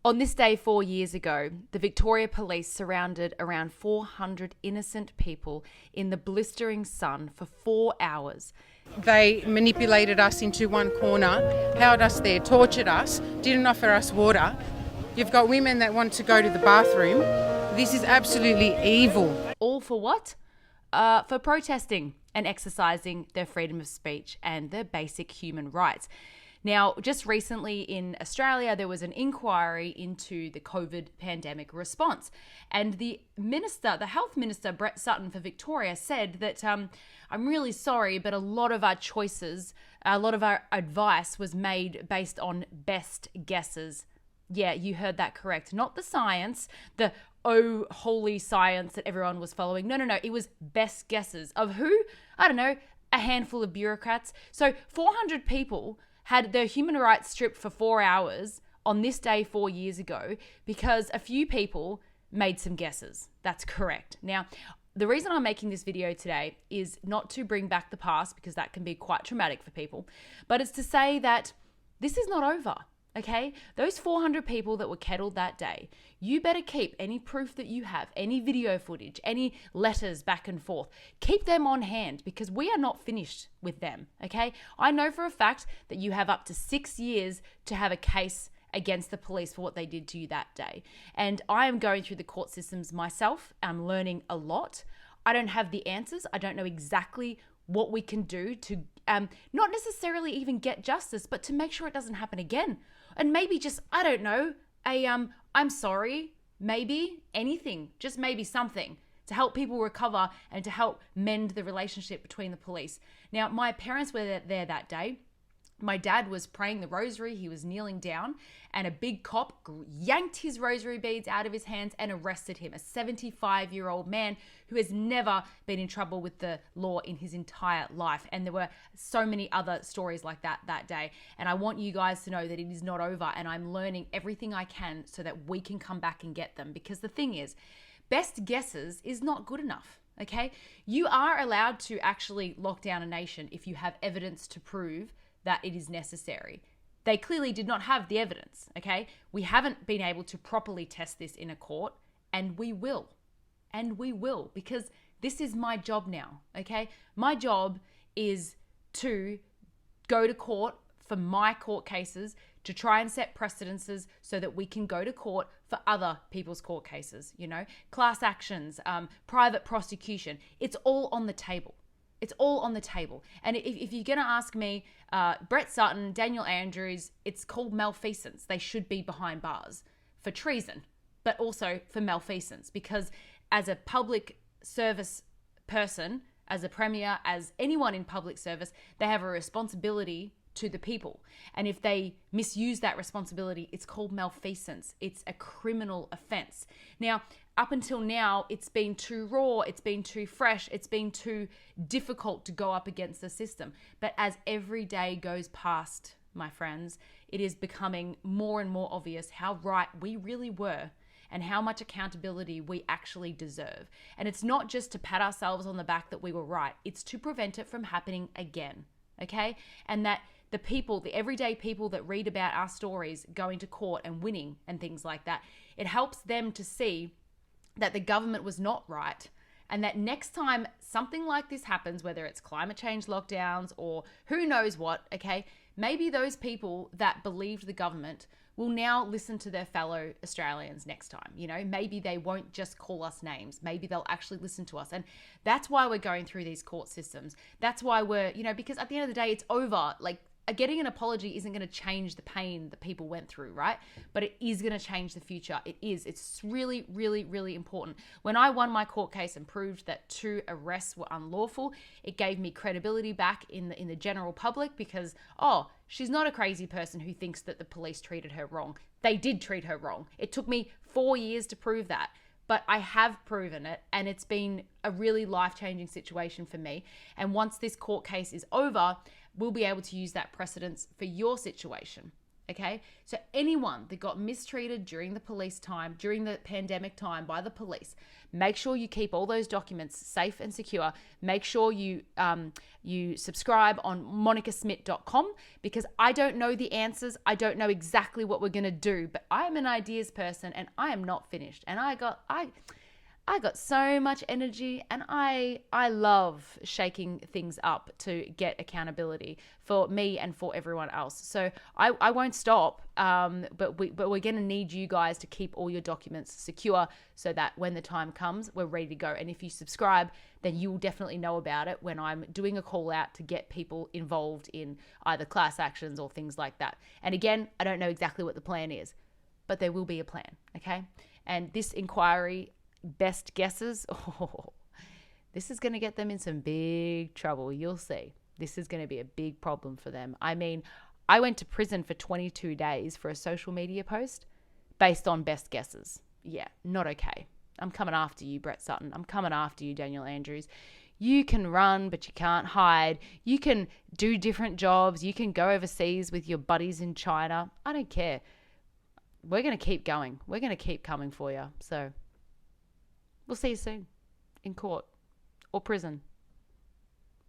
On this day 4 years ago, the Victoria Police surrounded around 400 innocent people in the blistering sun for 4 hours. They manipulated us into one corner, held us there, tortured us, didn't offer us water. You've got women that want to go to the bathroom. This is absolutely evil. All for what? For protesting and exercising their freedom of speech and their basic human rights. Now, just recently in Australia, there was an inquiry into the COVID pandemic response. And the health minister, Brett Sutton for Victoria, said that, I'm really sorry, but a lot of our choices, a lot of our advice was made based on best guesses. Yeah, you heard that correct. Not the science, the holy science that everyone was following. No. It was best guesses of who? I don't know, a handful of bureaucrats. So 400 people had their human rights stripped for 4 hours on this day 4 years ago because a few people made some guesses. That's correct. Now, the reason I'm making this video today is not to bring back the past, because that can be quite traumatic for people, but it's to say that this is not over. Okay, those 400 people that were kettled that day, you better keep any proof that you have, any video footage, any letters back and forth, keep them on hand, because we are not finished with them. Okay, I know for a fact that you have up to 6 years to have a case against the police for what they did to you that day. And I am going through the court systems myself. I'm learning a lot. I don't have the answers. I don't know exactly what we can do to not necessarily even get justice, but to make sure it doesn't happen again. And maybe just, I don't know, I'm sorry, maybe anything, just maybe something to help people recover and to help mend the relationship between the police. Now, my parents were there that day. My dad was praying the rosary. He was kneeling down, and a big cop yanked his rosary beads out of his hands and arrested him, a 75-year-old man who has never been in trouble with the law in his entire life. And there were so many other stories like that day. And I want you guys to know that it is not over, and I'm learning everything I can so that we can come back and get them. Because the thing is, best guesses is not good enough. Okay? You are allowed to actually lock down a nation if you have evidence to prove that it is necessary. They clearly did not have the evidence, okay? We haven't been able to properly test this in a court, and we will. And we will, because this is my job now, okay? My job is to go to court for my court cases, to try and set precedences so that we can go to court for other people's court cases, class actions, private prosecution. It's all on the table. It's all on the table. And if you're going to ask me, Brett Sutton, Daniel Andrews, it's called malfeasance. They should be behind bars for treason, but also for malfeasance, because as a public service person, as a premier, as anyone in public service, they have a responsibility to the people. And if they misuse that responsibility, it's called malfeasance. It's a criminal offense. Now, up until now, it's been too raw, it's been too fresh, it's been too difficult to go up against the system. But as every day goes past, my friends, it is becoming more and more obvious how right we really were and how much accountability we actually deserve. And it's not just to pat ourselves on the back that we were right, it's to prevent it from happening again, okay? And that the people, the everyday people that read about our stories going to court and winning and things like that, it helps them to see that the government was not right, and that next time something like this happens, whether it's climate change lockdowns or who knows what, okay, maybe those people that believed the government will now listen to their fellow Australians next time. Maybe they won't just call us names. Maybe they'll actually listen to us. And that's why we're going through these court systems. That's why we're, because at the end of the day, it's over. Like, getting an apology isn't going to change the pain that people went through, right? But it is going to change the future. It is. It's really, really, really important. When I won my court case and proved that 2 arrests were unlawful, it gave me credibility back in the general public, because, she's not a crazy person who thinks that the police treated her wrong. They did treat her wrong. It took me 4 years to prove that, but I have proven it, and it's been a really life-changing situation for me. And once this court case is over, we'll be able to use that precedence for your situation, Okay, so anyone that got mistreated during the pandemic time by the police, make sure you keep all those documents safe and secure. Make sure you subscribe on monicasmith.com, because I don't know the answers. I don't know exactly what we're gonna do, but I am an ideas person and I am not finished. And I got so much energy, and I love shaking things up to get accountability for me and for everyone else. So I won't stop, but we're going to need you guys to keep all your documents secure so that when the time comes, we're ready to go. And if you subscribe, then you will definitely know about it when I'm doing a call out to get people involved in either class actions or things like that. And again, I don't know exactly what the plan is, but there will be a plan, okay? And this inquiry, best guesses, this is going to get them in some big trouble. You'll see. This is going to be a big problem for them. I mean, I went to prison for 22 days for a social media post based on best guesses. Yeah, not okay. I'm coming after you, Brett Sutton. I'm coming after you, Daniel Andrews. You can run, but you can't hide. You can do different jobs. You can go overseas with your buddies in China. I don't care. We're going to keep going. We're going to keep coming for you. So we'll see you soon in court or prison.